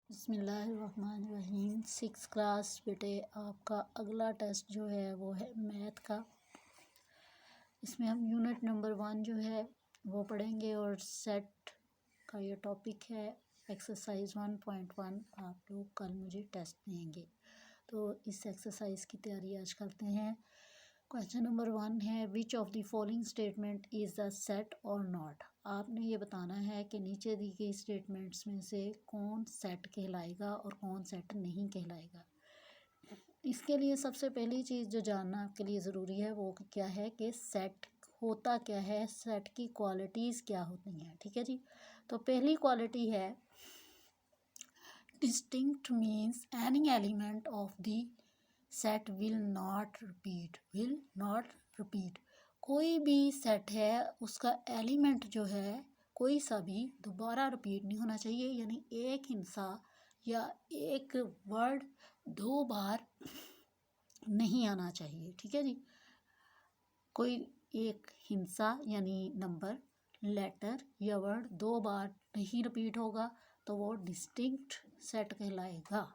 बिस्मिल्लाहिर्रहमानिर्रहीम। 6 क्लास बेटे आपका अगला टेस्ट जो है वो है मैथ का। इसमें हम यूनिट नंबर 1 जो है वो पढ़ेंगे और सेट का ये टॉपिक है। एक्सरसाइज 1.1 आप लोग कल मुझे टेस्ट देंगे, तो इस एक्सरसाइज की तैयारी आज करते हैं। क्वेश्चन नंबर 1 है, which of the following statement is the set और नॉट। आपने ये बताना है कि नीचे दी गई स्टेटमेंट्स में से कौन सेट कहलाएगा और कौन सेट नहीं कहलाएगा। इसके लिए सबसे पहली चीज़ जो जानना आपके लिए ज़रूरी है वो क्या है कि सेट होता क्या है, सेट की क्वालिटीज़ क्या होती हैं। ठीक है जी। तो पहली क्वालिटी है distinct, means any element of the set will not repeat. कोई भी सेट है उसका एलिमेंट जो है कोई सा भी दोबारा रिपीट नहीं होना चाहिए, यानी एक हिस्सा या एक वर्ड 2 बार नहीं आना चाहिए। ठीक है जी। कोई एक हिस्सा यानी नंबर, लेटर या वर्ड 2 बार नहीं रिपीट होगा तो वो डिस्टिंक्ट सेट कहलाएगा।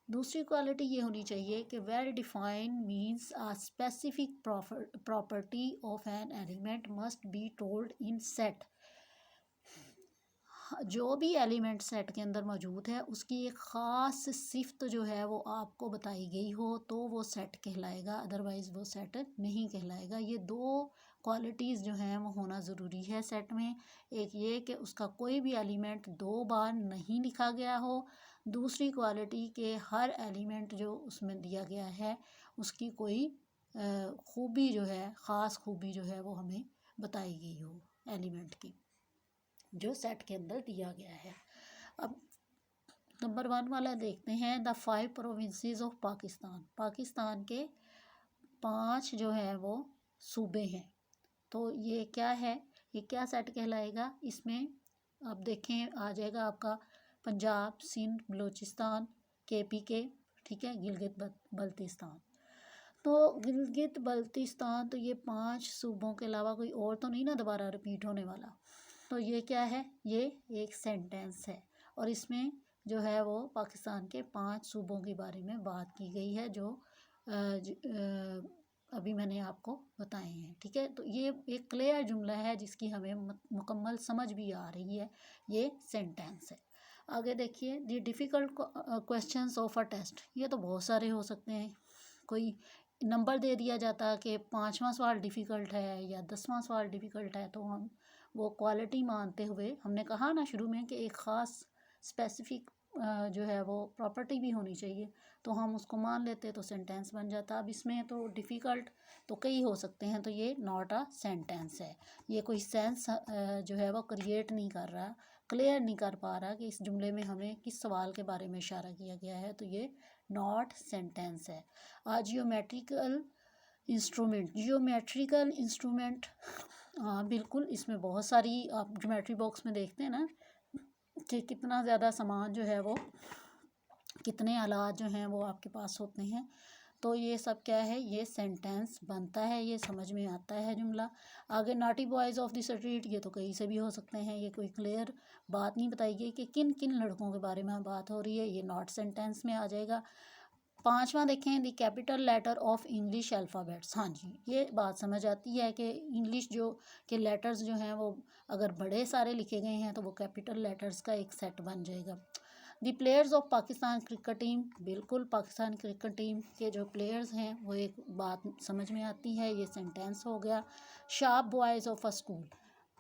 दूसरी क्वालिटी ये होनी चाहिए कि well defined, means a specific property of an element must be told in set. जो भी एलिमेंट सेट के अंदर मौजूद है उसकी एक ख़ास सिफ्त जो है वो आपको बताई गई हो तो वो सेट कहलाएगा, अदरवाइज़ वो सेट नहीं कहलाएगा। ये 2 क्वालिटीज़ जो हैं वो होना ज़रूरी है सेट में। एक ये कि उसका कोई भी एलिमेंट 2 बार नहीं लिखा गया हो। दूसरी क्वालिटी के हर एलिमेंट जो उसमें दिया गया है उसकी कोई खूबी जो है, ख़ास खूबी जो है वो हमें बताई गई हो एलिमेंट की जो सेट के अंदर दिया गया है। अब नंबर 1 वाला देखते हैं, the 5 provinces of Pakistan. Pakistan के 5 जो है वो सूबे हैं। तो ये क्या है, ये क्या सेट कहलाएगा। इसमें अब देखें आ जाएगा आपका पंजाब, सिंध, बलूचिस्तान, KPK, ठीक है, गिलगित बल्तिस्तान। तो गिलगित बल्तिस्तान, तो ये 5 सूबों के अलावा कोई और तो नहीं ना दोबारा रिपीट होने वाला। तो ये क्या है, ये एक सेंटेंस है और इसमें जो है वो पाकिस्तान के 5 सूबों के बारे में बात की गई है जो अभी मैंने आपको बताए हैं। ठीक है, तो ये एक क्लियर जुमला है जिसकी हमें मुकम्मल समझ भी आ रही है, ये सेंटेंस है। आगे देखिए, the difficult questions of a test. ये तो बहुत सारे हो सकते हैं। कोई नंबर दे दिया जाता कि 5वां सवाल डिफ़िकल्ट है या 10वां सवाल डिफ़िकल्ट है, तो हम वो क्वालिटी मानते हुए, हमने कहा ना शुरू में कि एक ख़ास स्पेसिफिक जो है वो प्रॉपर्टी भी होनी चाहिए, तो हम उसको मान लेते तो सेंटेंस बन जाता। अब इसमें तो डिफ़िकल्ट तो कई हो सकते हैं, तो ये नॉट अ सेंटेंस है। ये कोई सेंस जो है वो क्रिएट नहीं कर रहा, क्लियर नहीं कर पा रहा कि इस जुमले में हमें किस सवाल के बारे में इशारा किया गया है, तो ये नॉट सेंटेंस है। जियोमेट्रिकल इंस्ट्रूमेंट, हाँ बिल्कुल, इसमें बहुत सारी आप ज्योमेट्री बॉक्स में देखते हैं ना कि कितना ज़्यादा सामान जो है वो, कितने आलात जो हैं वो आपके पास होते हैं। तो ये सब क्या है, ये सेंटेंस बनता है, ये समझ में आता है जुमला। आगे naughty boys of the street, ये तो कहीं से भी हो सकते हैं, ये कोई क्लियर बात नहीं बताई गई कि किन किन लड़कों के बारे में बात हो रही है, ये नॉट सेंटेंस में आ जाएगा। 5वां देखें, the capital letter of English alphabets. हाँ जी, ये बात समझ आती है कि इंग्लिश जो के लेटर्स जो हैं वो अगर बड़े सारे लिखे गए हैं तो वो कैपिटल लेटर्स का एक सेट बन जाएगा। The players of Pakistan cricket team, बिल्कुल पाकिस्तान क्रिकेट टीम के जो प्लेयर्स हैं वो एक बात समझ में आती है, ये सेंटेंस हो गया। Sharp boys of a school.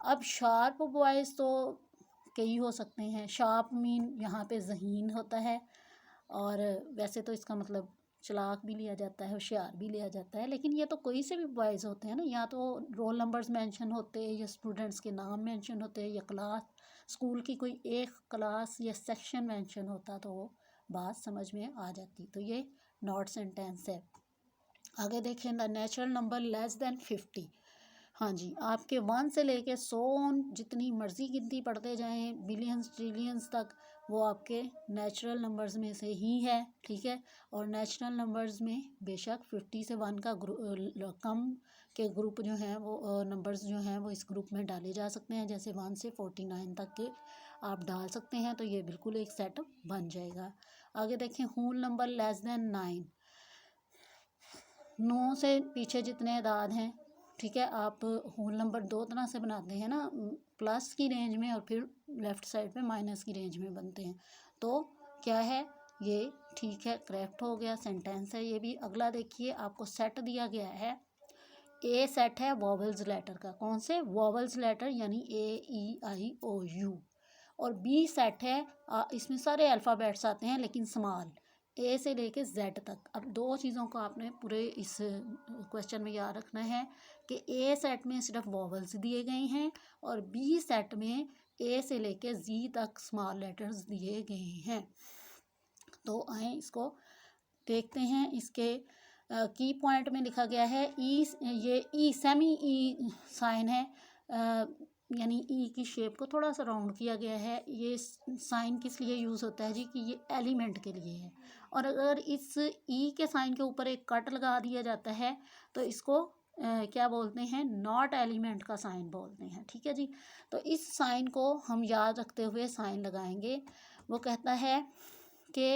अब शार्प बॉयज़ तो कई हो सकते हैं। शार्प मीन यहाँ पे ज़हीन होता है, और वैसे तो इसका मतलब चालाक भी लिया जाता है, होशियार भी लिया जाता है, लेकिन ये तो कोई से भी बॉयज़ होते हैं ना, या तो रोल नंबर्स मेंशन होते हैं या स्टूडेंट्स के नाम मेंशन होते हैं या क्लास, स्कूल की कोई एक क्लास या सेक्शन मेंशन होता तो वो बात समझ में आ जाती। तो ये नॉट सेंटेंस है। आगे देखें, the natural number less than 50। हाँ जी, आपके 1 से लेके 100 जितनी मर्ज़ी गिनती पढ़ते जाएं, बिलियंस ट्रिलियंस तक, वो आपके नेचुरल नंबर्स में से ही है। ठीक है, और नेचुरल नंबर्स में बेशक 50 से 1 का कम के ग्रुप जो हैं वो नंबर्स जो हैं वो इस ग्रुप में डाले जा सकते हैं, जैसे 1 से 49 तक के आप डाल सकते हैं, तो ये बिल्कुल एक सेट बन जाएगा। आगे देखें, होल नंबर लेस देन 9, 9 से पीछे जितने अदाद हैं, ठीक है, आप होल नंबर दो तरह से बनाते हैं ना, प्लस की रेंज में और फिर लेफ़्ट साइड पे माइनस की रेंज में बनते हैं। तो क्या है ये, ठीक है, करेक्ट हो गया, सेंटेंस है ये भी। अगला देखिए, आपको सेट दिया गया है। ए सेट है वॉवल्स लेटर का, कौन से, वॉवल्स लेटर यानी AEIOU। और बी सेट है, इसमें सारे अल्फ़ाबेट्स आते हैं लेकिन स्मॉल, ए से लेके जेड तक। अब दो चीज़ों को आपने पूरे इस क्वेश्चन में याद रखना है कि ए सेट में सिर्फ वॉवल्स दिए गए हैं और बी सेट में ए से लेके जी तक स्मॉल लेटर्स दिए गए हैं। तो आए इसको देखते हैं। इसके की पॉइंट में लिखा गया है ई, ये ई सेमी ई साइन है, यानी ई की शेप को थोड़ा सा राउंड किया गया है। ये साइन किस लिए यूज़ होता है जी, कि ये एलिमेंट के लिए है। और अगर इस ई के साइन के ऊपर एक कट लगा दिया जाता है तो इसको क्या बोलते हैं, नॉट एलिमेंट का साइन बोलते हैं, ठीक है जी। तो इस साइन को हम याद रखते हुए साइन लगाएंगे। वो कहता है कि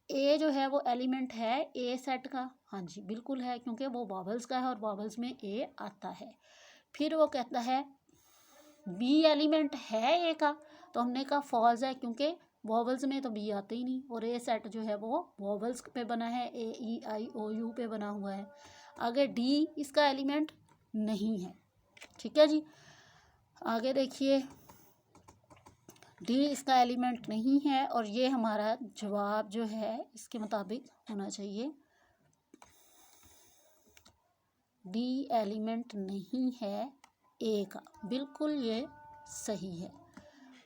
ए जो है वो एलिमेंट है ए सेट का, हाँ जी बिल्कुल है, क्योंकि वो वॉवल्स का है और वॉवल्स में ए आता है। फिर वो कहता है बी एलिमेंट है ए का, तो हमने कहा फॉल्स है, क्योंकि वॉवल्स में तो बी आते ही नहीं, और ए सेट जो है वो वॉवल्स पे बना है, AEIOU पे बना हुआ है। आगे डी इसका एलिमेंट नहीं है, ठीक है जी। आगे देखिए, डी इसका एलिमेंट नहीं है और ये हमारा जवाब जो है इसके मुताबिक होना चाहिए, डी एलिमेंट नहीं है ए का, बिल्कुल ये सही है।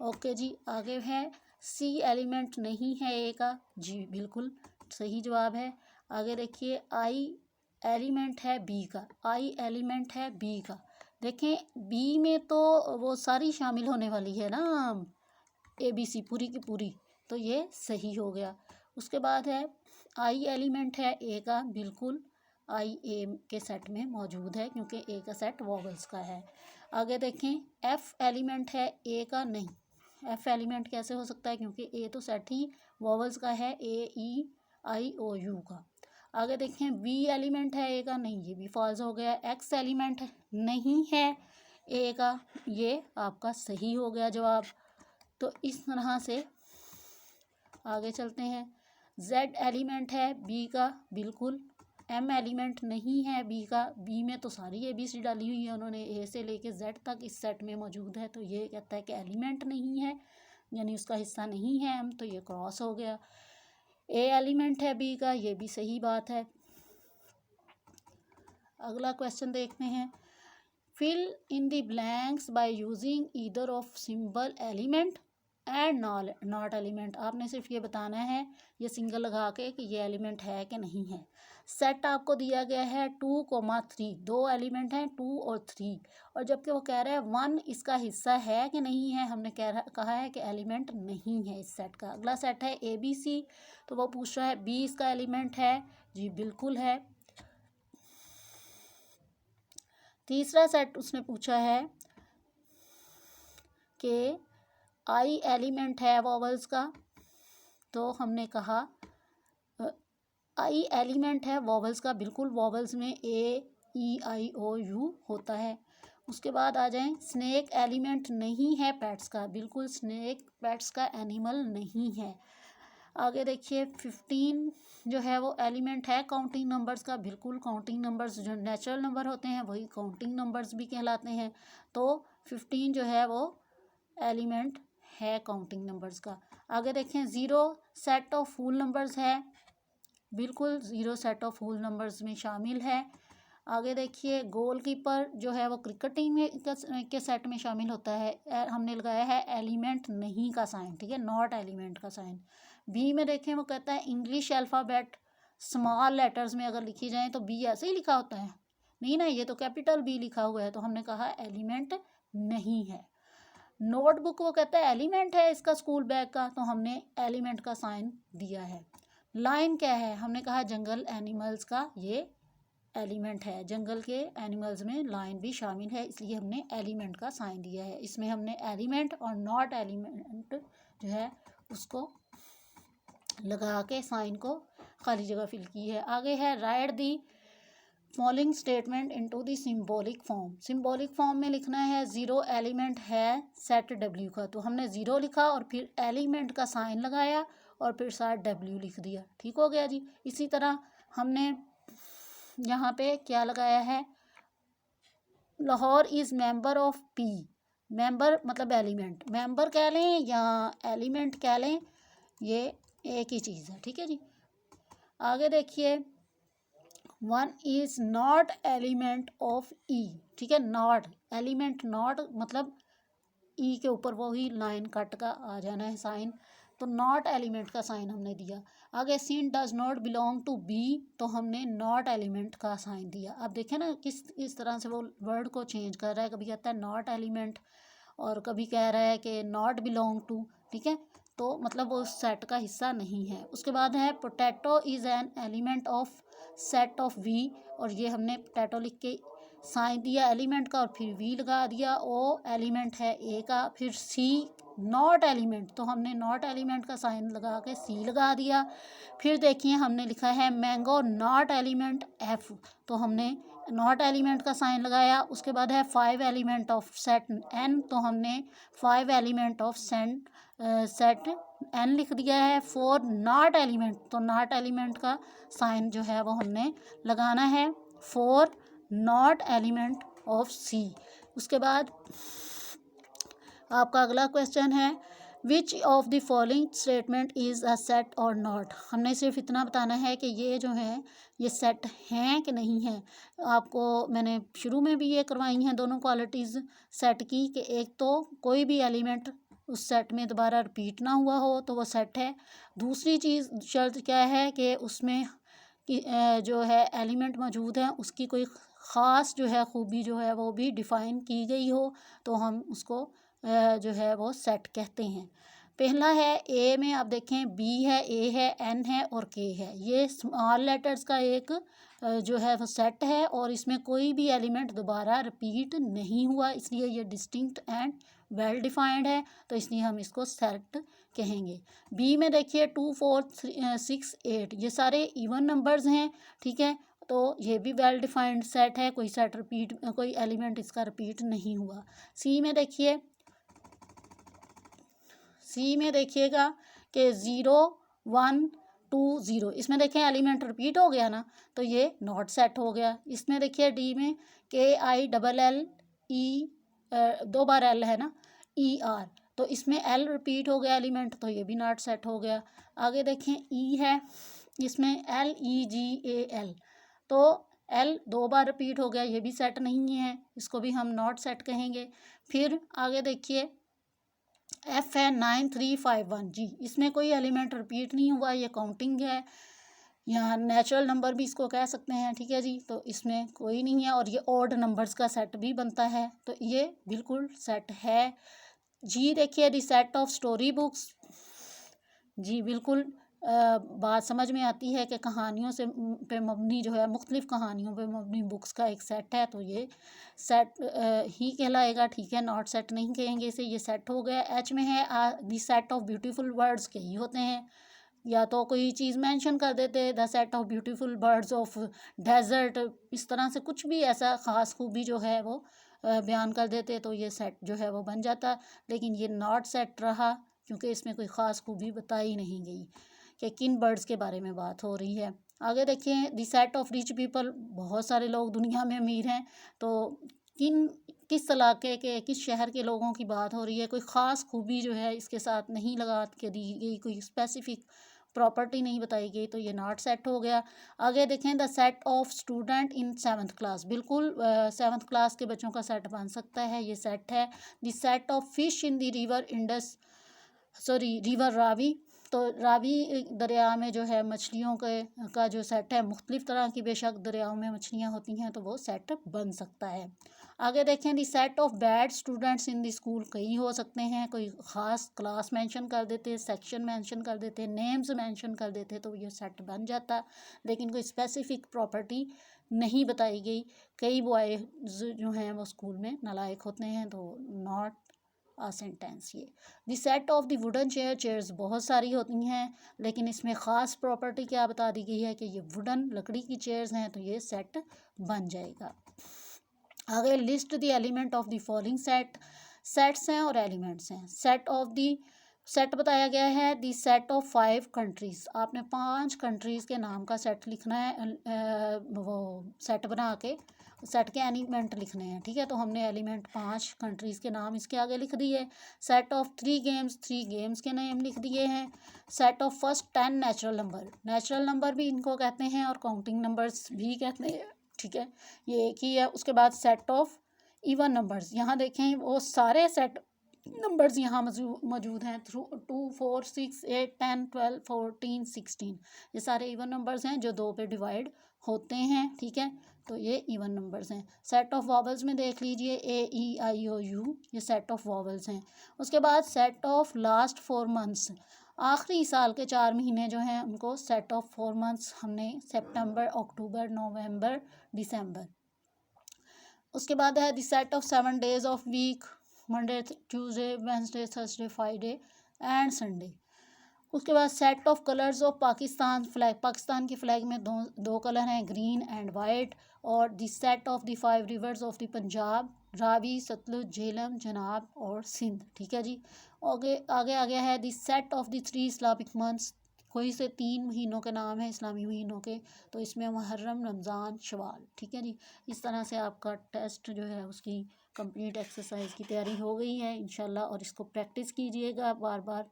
ओके जी, आगे है सी एलिमेंट नहीं है ए का, जी बिल्कुल सही जवाब है। आगे देखिए, आई एलिमेंट है बी का, आई एलिमेंट है बी का। देखें बी में तो वो सारी शामिल होने वाली है ना, ABC पूरी की पूरी, तो ये सही हो गया। उसके बाद है आई एलिमेंट है ए का, बिल्कुल आई ए के सेट में मौजूद है क्योंकि ए का सेट वॉवल्स का है। आगे देखें, एफ एलिमेंट है ए का, नहीं, एफ एलिमेंट कैसे हो सकता है, क्योंकि ए तो सेट ही वॉवल्स का है, AEIOU का। आगे देखें, बी एलिमेंट है ए का, नहीं, ये भी फॉल्स हो गया। एक्स एलिमेंट नहीं है ए का, ये आपका सही हो गया जवाब। तो इस तरह से आगे चलते हैं। जेड एलिमेंट है बी का, बिल्कुल। एम एलिमेंट नहीं है बी का, बी में तो सारी ABC डाली हुई है उन्होंने, ए से लेके जेड तक इस सेट में मौजूद है, तो ये कहता है कि एलिमेंट नहीं है, यानी उसका हिस्सा नहीं है एम, तो ये क्रॉस हो गया। ए एलिमेंट है बी का, ये भी सही बात है। अगला क्वेश्चन देखते हैं। Fill in the blanks by using either of symbol element and not element. आपने सिर्फ ये बताना है, ये सिंगल लगा के, कि ये एलिमेंट है कि नहीं है। सेट आपको दिया गया है 2,3, दो एलिमेंट हैं 2 और 3, और जबकि वो कह रहा है 1 इसका हिस्सा है कि नहीं है, हमने कहा है कि एलिमेंट नहीं है इस सेट का। अगला सेट है ABC, तो वो पूछ रहा है B इसका एलिमेंट है, जी बिल्कुल है। तीसरा सेट उसने पूछा है कि आई एलिमेंट है वॉवल्स का, तो हमने कहा आई एलिमेंट है वॉवल्स का, बिल्कुल वॉवल्स में AEIOU होता है। उसके बाद आ जाएं, स्नेक एलिमेंट नहीं है पेट्स का, बिल्कुल स्नेक पेट्स का एनिमल नहीं है। आगे देखिए, 15 जो है वो एलिमेंट है काउंटिंग नंबर्स का, बिल्कुल काउंटिंग नंबर्स जो नेचुरल नंबर होते हैं वही काउंटिंग नंबर्स भी कहलाते हैं, तो 15 जो है वो एलिमेंट है काउंटिंग नंबर्स का। आगे देखें, 0 सेट ऑफ होल नंबर्स है, बिल्कुल 0 सेट ऑफ होल नंबर्स में शामिल है। आगे देखिए, गोलकीपर जो है वो क्रिकेट टीम के सेट में शामिल होता है, हमने लगाया है एलिमेंट नहीं का साइन, ठीक है, नॉट एलिमेंट का साइन। बी में देखें, वो कहता है इंग्लिश अल्फ़ाबेट स्मॉल लेटर्स में अगर लिखी जाए तो बी ऐसे ही लिखा होता है, नहीं ना, ये तो कैपिटल बी लिखा हुआ है, तो हमने कहा एलिमेंट नहीं है। नोटबुक वो कहता है एलिमेंट है इसका स्कूल बैग का, तो हमने एलिमेंट का साइन दिया है। लाइन क्या है, हमने कहा जंगल एनिमल्स का ये एलिमेंट है। जंगल के एनिमल्स में लायन भी शामिल है, इसलिए हमने एलिमेंट का साइन दिया है। इसमें हमने एलिमेंट और नॉट एलिमेंट जो है उसको लगा के साइन को खाली जगह फिल की है। आगे है right the following statement into the symbolic form. Symbolic form में लिखना है ज़ीरो एलिमेंट है सेट डब्ल्यू का, तो हमने ज़ीरो लिखा और फिर एलिमेंट का साइन लगाया और फिर साथ डब्ल्यू लिख दिया। ठीक हो गया जी। इसी तरह हमने यहाँ पे क्या लगाया है, Lahore is member of P. Member मतलब एलिमेंट, मेंबर कह लें या एलिमेंट कह लें, ये एक ही चीज़ है। ठीक है जी। आगे देखिए, one is not element of E. ठीक है, नॉट एलिमेंट, नॉट मतलब ई के ऊपर वो ही लाइन कट का आ जाना है साइन, तो नॉट एलिमेंट का साइन हमने दिया। आगे seen does not belong to b, तो हमने नॉट एलिमेंट का साइन दिया। अब देखें ना किस तरह से वो वर्ड को चेंज कर रहा है, कभी कहता है नॉट एलिमेंट और कभी कह रहा है कि नॉट बिलोंग टू। ठीक है, तो मतलब वो सेट का हिस्सा नहीं है। उसके बाद है potato is an element of set of v, और ये हमने पोटैटो लिख के साइन दिया एलिमेंट का और फिर वी लगा दिया। ओ एलिमेंट है ए का। फिर सी नॉट एलिमेंट, तो हमने नॉट एलिमेंट का साइन लगा के सी लगा दिया। फिर देखिए हमने लिखा है मैंगो नॉट एलिमेंट एफ, तो हमने नॉट एलिमेंट का साइन लगाया। उसके बाद है five element of set n, तो हमने five element of set n लिख दिया है। फोर नॉट एलिमेंट, तो नॉट एलिमेंट का साइन जो है वो हमने लगाना है। Four not element of c. उसके बाद आपका अगला क्वेश्चन है which of the following statement is a set और नॉट। हमने सिर्फ इतना बताना है कि ये जो है ये सेट हैं कि नहीं है। आपको मैंने शुरू में भी ये करवाई हैं दोनों क्वालिटीज़ सेट की, कि एक तो कोई भी एलिमेंट उस सेट में दोबारा रिपीट ना हुआ हो तो वो सेट है। दूसरी चीज़ शर्त क्या है कि उसमें जो है एलिमेंट मौजूद है उसकी कोई ख़ास जो है खूबी जो है वो भी डिफ़ाइन की गई हो, तो हम उसको जो है वो सेट कहते हैं। पहला है ए में, आप देखें बी है, ए है, एन है और के है। ये स्मॉल लेटर्स का एक जो है वो सेट है और इसमें कोई भी एलिमेंट दोबारा रिपीट नहीं हुआ, इसलिए ये डिस्टिंक्ट एंड वेल डिफाइंड है, तो इसलिए हम इसको सेट कहेंगे। बी में देखिए 2 4 6 8 ये सारे इवन नंबर्स हैं। ठीक है, तो ये भी वेल डिफाइंड सेट है, कोई सेट रिपीट, कोई एलिमेंट इसका रिपीट नहीं हुआ। सी में देखिए, सी में देखिएगा कि 0 1 2 0, इसमें देखें एलिमेंट रिपीट हो गया ना, तो ये नॉट सेट हो गया। इसमें देखिए डी में KILLE 2 बार एल है ना, ER, तो इसमें एल रिपीट हो गया एलिमेंट, तो ये भी नॉट सेट हो गया। आगे देखें ई है, इसमें LEGAL, तो एल 2 बार रिपीट हो गया, ये भी सेट नहीं है, इसको भी हम नॉट सेट कहेंगे। फिर आगे देखिए F है 9351 जी, इसमें कोई एलिमेंट रिपीट नहीं हुआ, ये काउंटिंग है या नेचुरल नंबर भी इसको कह सकते हैं। ठीक है जी, तो इसमें कोई नहीं है और ये ऑड नंबर्स का सेट भी बनता है, तो ये बिल्कुल सेट है। जी देखिए the set of story books, जी बिल्कुल बात समझ में आती है कि कहानियों से पे मबनी जो है मुख्तलिफ कहानियों पे मबनी बुक्स का एक सेट है, तो ये सेट ही कहलाएगा। ठीक है, नॉट सेट नहीं कहेंगे इसे, ये सेट हो गया। एच में है the set of beautiful words के ही होते हैं, या तो कोई चीज़ मेंशन कर देते the set of beautiful birds of desert, इस तरह से कुछ भी ऐसा ख़ास खूबी जो है वो बयान कर देते, तो ये सेट जो है वो बन जाता। लेकिन ये नॉट सेट रहा क्योंकि इसमें कोई ख़ास खूबी बताई नहीं गई कि किन बर्ड्स के बारे में बात हो रही है। आगे देखिए the set of rich people, बहुत सारे लोग दुनिया में अमीर हैं, तो किस इलाके के किस शहर के लोगों की बात हो रही है, कोई ख़ास खूबी जो है इसके साथ नहीं लगा के दी गई, कोई स्पेसिफिक प्रॉपर्टी नहीं बताई गई, तो ये नॉट सेट हो गया। आगे देखें the set of student in 7th class, बिल्कुल 7th क्लास के बच्चों का सेट बन सकता है, ये सेट है। The set of fish in the river Ravi, तो रावी दरिया में जो है मछलियों का जो सेट है, मुख्तलिफ तरह की बेशक दरियाओं में मछलियाँ होती हैं, तो वो सेट बन सकता है। आगे देखें, the set of bad students in the school, कई हो सकते हैं, कोई ख़ास क्लास मेंशन कर देते, सेक्शन मेंशन कर देते, नेम्स मेंशन कर देते तो ये सेट बन जाता, लेकिन कोई स्पेसिफिक प्रॉपर्टी नहीं बताई गई। कई बॉयज़ जो हैं वो स्कूल में नालायक होते हैं, तो नॉट आ सेंटेंस ये। The set of the wooden chair, chairs बहुत सारी होती हैं, लेकिन इसमें ख़ास प्रॉपर्टी क्या बता दी गई है कि ये वुडन लकड़ी की चेयर्स हैं, तो ये सेट बन जाएगा। आगे list the element of the following set, sets हैं और एलिमेंट्स हैं। सेट ऑफ द सेट बताया गया है दी सेट ऑफ 5 कंट्रीज़, आपने 5 कंट्रीज़ के नाम का सेट लिखना है, वो सेट बना के सेट के एलिमेंट लिखने हैं, ठीक है। तो हमने एलिमेंट 5 कंट्रीज़ के नाम इसके आगे लिख दिए। सेट ऑफ 3 गेम्स, 3 गेम्स के नेम लिख दिए हैं। Set of first 10 natural number, natural number भी इनको कहते हैं और काउंटिंग नंबर्स भी कहते हैं, ठीक है, ये एक ही है। उसके बाद सेट ऑफ इवन नंबर्स, यहाँ देखें वो सारे सेट नंबर्स यहाँ मौजूद हैं, 2 4 6 8 10 12 14 16, ये सारे इवन नंबर्स हैं जो 2 पे डिवाइड होते हैं, ठीक है। तो ये इवन नंबर्स हैं। सेट ऑफ वॉवल्स में देख लीजिए AEIOU, ये सेट ऑफ वॉवल्स हैं। उसके बाद सेट ऑफ लास्ट 4 मंथ्स, आखिरी साल के 4 महीने जो हैं उनको सेट ऑफ 4 मंथ्स हमने सितंबर, अक्टूबर, नवंबर, दिसंबर। उसके बाद है the set of 7 days of week, Monday, Tuesday, Wednesday, Thursday, Friday and Sunday. उसके बाद set of colours of Pakistan flag, Pakistan की फ्लैग में दो कलर हैं, ग्रीन एंड वाइट। और the set of the 5 rivers of the Punjab, Ravi, Sutlej, Jhelum, Chenab और सिंध, ठीक है जी। आगे आगे आ गया है the set of the 3 Islamic months, कोई से 3 महीनों के नाम है इस्लामी महीनों के, तो इसमें मुहर्रम, रमज़ान, शवाल, ठीक है जी। इस तरह से आपका टेस्ट जो है उसकी कंप्लीट एक्सरसाइज की तैयारी हो गई है इंशाल्लाह, और इसको प्रैक्टिस कीजिएगा बार बार।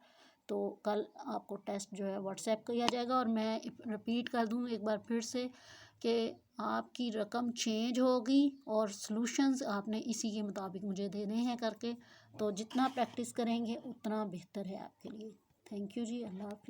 तो कल आपको टेस्ट जो है व्हाट्सएप किया जाएगा। और मैं रिपीट कर दूं एक बार फिर से कि आपकी रकम चेंज होगी और सॉल्यूशंस आपने इसी के मुताबिक मुझे देने हैं करके, तो जितना प्रैक्टिस करेंगे उतना बेहतर है आपके लिए। थैंक यू जी, अल्लाह हाफ़िज़।